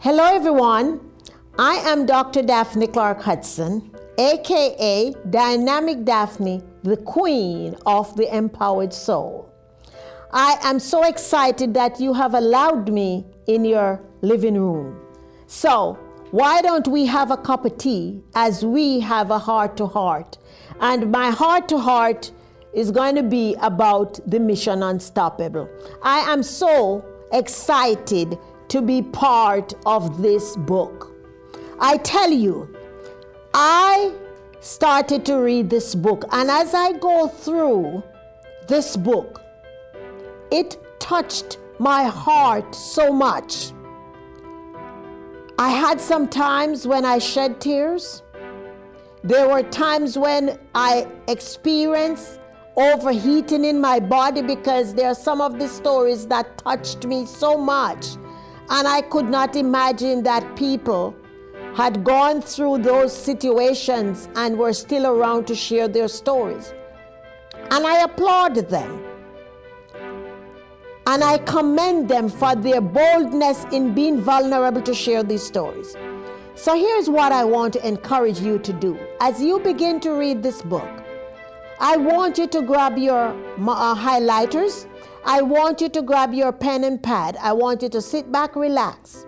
Hello everyone, I am Dr. Daphne Clarke Hudson, aka Dynamic Daphne, the Queen of the Empowered Soul. I am so excited that you have allowed me in your living room. So why don't we have a cup of tea as we have a heart-to-heart? And my heart-to-heart is going to be about the Mission Unstoppable. I am so excited to be part of this book. I tell you, I started to read this book, and as I go through this book, it touched my heart so much. I had some times when I shed tears. There were times when I experienced overheating in my body because there are some of the stories that touched me so much. And I could not imagine that people had gone through those situations and were still around to share their stories. And I applaud them. And I commend them for their boldness in being vulnerable to share these stories. So here's what I want to encourage you to do. As you begin to read this book, I want you to grab your highlighters. I want you to grab your pen and pad. I want you to sit back, relax.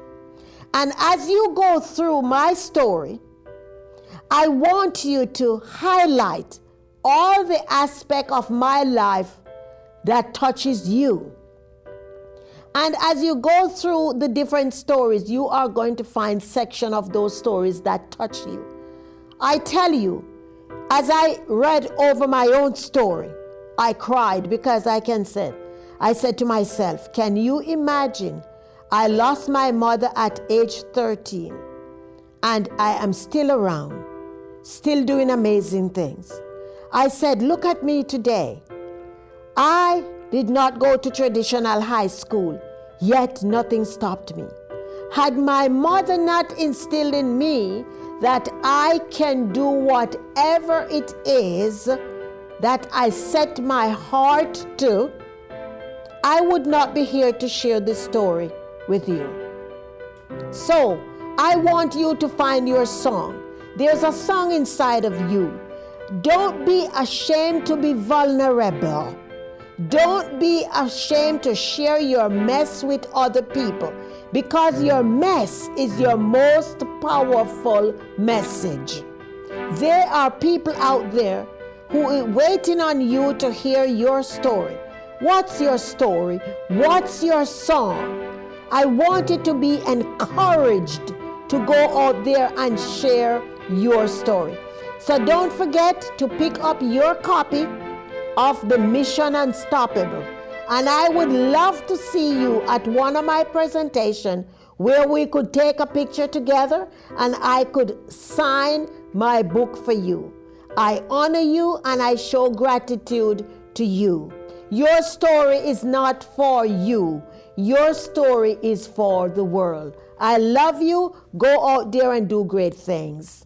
And as you go through my story, I want you to highlight all the aspects of my life that touches you. And as you go through the different stories, you are going to find section of those stories that touch you. I tell you, as I read over my own story, I cried because I said to myself, can you imagine? I lost my mother at age 13 and I am still around, still doing amazing things. I said, look at me today. I did not go to traditional high school, yet nothing stopped me. Had my mother not instilled in me that I can do whatever it is that I set my heart to, I would not be here to share this story with you. So I want you to find your song. There's a song inside of you. Don't be ashamed to be vulnerable. Don't be ashamed to share your mess with other people, because your mess is your most powerful message. There are people out there who are waiting on you to hear your story. What's your story? What's your song? I want you to be encouraged to go out there and share your story. So don't forget to pick up your copy of the Mission Unstoppable. And I would love to see you at one of my presentations where we could take a picture together and I could sign my book for you. I honor you and I show gratitude to you. Your story is not for you. Your story is for the world. I love you. Go out there and do great things.